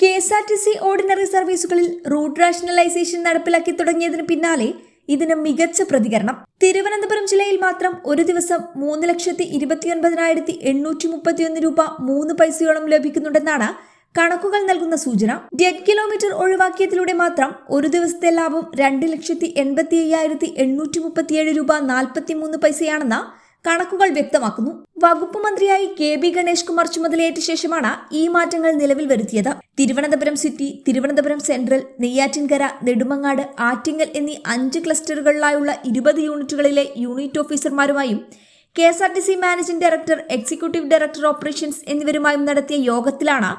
KSRTC ordinary സർവീസുകളിൽ root rationalisation നടപ്പിലാക്കി തുടങ്ങിയതിന് പിന്നാലെ ഇതിന് മികച്ച പ്രതികരണം. തിരുവനന്തപുരം ജില്ലയിൽ മാത്രം ഒരു ദിവസം 3,29,831 രൂപ 3 പൈസയോളം ലഭിക്കുന്നുണ്ടെന്നാണ് കണക്കുകൾ നൽകുന്ന സൂചന. ഡെഡ് കിലോമീറ്റർ ഒഴിവാക്കിയതിലൂടെ മാത്രം ഒരു ദിവസത്തെ ലാഭം 2,85,837 രൂപ 43 പൈസയാണെന്ന് കണക്കുകൾ വ്യക്തമാക്കുന്നു. വകുപ്പ് മന്ത്രിയായി KB ഗണേഷ് കുമാർ ചുമതലയേറ്റ ശേഷമാണ് ഈ മാറ്റങ്ങൾ നിലവിൽ വരുത്തിയത്. തിരുവനന്തപുരം സിറ്റി, തിരുവനന്തപുരം സെൻട്രൽ, നെയ്യാറ്റിൻകര, നെടുമങ്ങാട്, ആറ്റിങ്ങൽ എന്നീ 5 ക്ലസ്റ്ററുകളിലായുള്ള 20 യൂണിറ്റുകളിലെ യൂണിറ്റ് ഓഫീസർമാരുമായും KSRTC managing director, executive director operations എന്നിവരുമായും നടത്തിയ യോഗത്തിലാണ്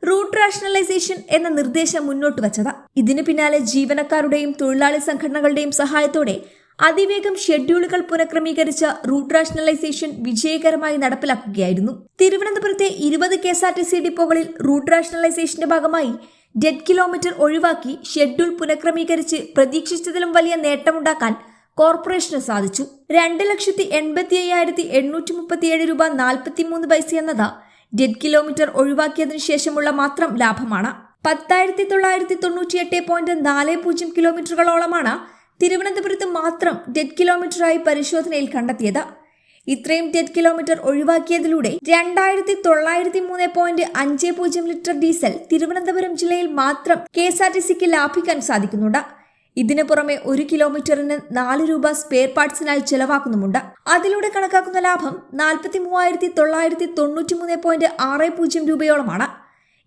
റൂട്ട് റാഷണലൈസേഷൻ എന്ന നിർദ്ദേശം മുന്നോട്ട് വച്ചത്. ഇതിന് പിന്നാലെ ജീവനക്കാരുടെയും തൊഴിലാളി സംഘടനകളുടെയും സഹായത്തോടെ അതിവേഗം ഷെഡ്യൂളുകൾ പുനഃക്രമീകരിച്ച റൂട്ട് റാഷണലൈസേഷൻ വിജയകരമായി നടപ്പിലാക്കുകയായിരുന്നു. തിരുവനന്തപുരത്തെ 20 KSRTC ഡിപ്പോകളിൽ റൂട്ട് റാഷണലൈസേഷന്റെ ഭാഗമായി ഡെഡ് കിലോമീറ്റർ ഒഴിവാക്കി ഷെഡ്യൂൾ പുനഃക്രമീകരിച്ച് പ്രതീക്ഷിച്ചതിലും വലിയ നേട്ടമുണ്ടാക്കാൻ കോർപ്പറേഷന് സാധിച്ചു. 2,85,837 രൂപ 43 പൈസ എന്നത് ഡെഡ് കിലോമീറ്റർ ഒഴിവാക്കിയതിനു ശേഷമുള്ള മാത്രം ലാഭമാണ്. 10,998.40 കിലോമീറ്ററുകളോളമാണ് തിരുവനന്തപുരത്ത് മാത്രം ഡെഡ് കിലോമീറ്ററായി പരിശോധനയിൽ കണ്ടെത്തിയത്. ഇത്രയും ഡെഡ് കിലോമീറ്റർ ഒഴിവാക്കിയതിലൂടെ 2,903.50 ലിറ്റർ ഡീസൽ തിരുവനന്തപുരം ജില്ലയിൽ മാത്രം KSRTCക്ക് ലാഭിക്കാൻ സാധിക്കുന്നുണ്ട്. ഇതിനു പുറമെ 1 കിലോമീറ്ററിന് 4 രൂപ സ്പെയർ പാർട്സിനായി ചെലവാക്കുന്നുമുണ്ട്. അതിലൂടെ കണക്കാക്കുന്ന ലാഭം 43,993.60 രൂപയോളമാണ്.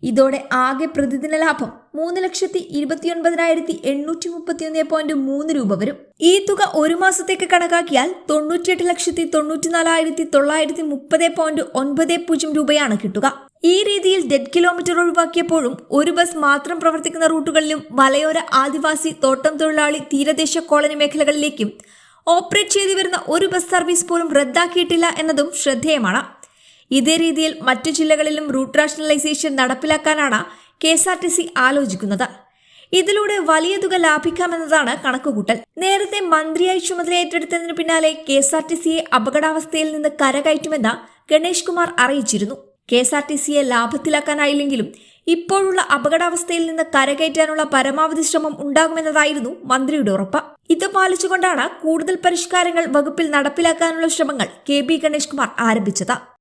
ഇതോടെ ആകെ പ്രതിദിന ലാഭം 3,29,831.3 രൂപ വരും. ഈ തുക ഒരു മാസത്തേക്ക് കണക്കാക്കിയാൽ 98,94,930.90 രൂപയാണ് കിട്ടുക. ഈ രീതിയിൽ ഡെഡ് കിലോമീറ്റർ ഒഴിവാക്കിയപ്പോഴും ഒരു ബസ് മാത്രം പ്രവർത്തിക്കുന്ന റൂട്ടുകളിലും മലയോര, ആദിവാസി, തോട്ടം തൊഴിലാളി, തീരദേശ കോളനി മേഖലകളിലേക്കും ഓപ്പറേറ്റ് ചെയ്തു വരുന്ന ഒരു ബസ് സർവീസ് പോലും റദ്ദാക്കിയിട്ടില്ല എന്നതും ശ്രദ്ധേയമാണ്. ഇതേ രീതിയിൽ മറ്റു ജില്ലകളിലും റൂട്ട് റാഷണലൈസേഷൻ നടപ്പിലാക്കാനാണ് KSRTC ആലോചിക്കുന്നത്. ഇതിലൂടെ വലിയ തുക ലാഭിക്കാമെന്നതാണ് കണക്കുകൂട്ടൽ. നേരത്തെ മന്ത്രിയായി ചുമതല ഏറ്റെടുത്തതിന് പിന്നാലെ KSRTCയെ അപകടാവസ്ഥയിൽ നിന്ന് കരകയറ്റുമെന്ന് ഗണേഷ് കുമാർ അറിയിച്ചിരുന്നു. KSRTCയെ ലാഭത്തിലാക്കാനായില്ലെങ്കിലും ഇപ്പോഴുള്ള അപകടാവസ്ഥയിൽ നിന്ന് കരകയറ്റാനുള്ള പരമാവധി ശ്രമം ഉണ്ടാകുമെന്നതായിരുന്നു മന്ത്രിയുടെ ഉറപ്പ്. ഇത് പാലിച്ചുകൊണ്ടാണ് കൂടുതൽ പരിഷ്കാരങ്ങൾ വകുപ്പിൽ നടപ്പിലാക്കാനുള്ള ശ്രമങ്ങൾ KB ഗണേഷ് കുമാർ ആരംഭിച്ചത്.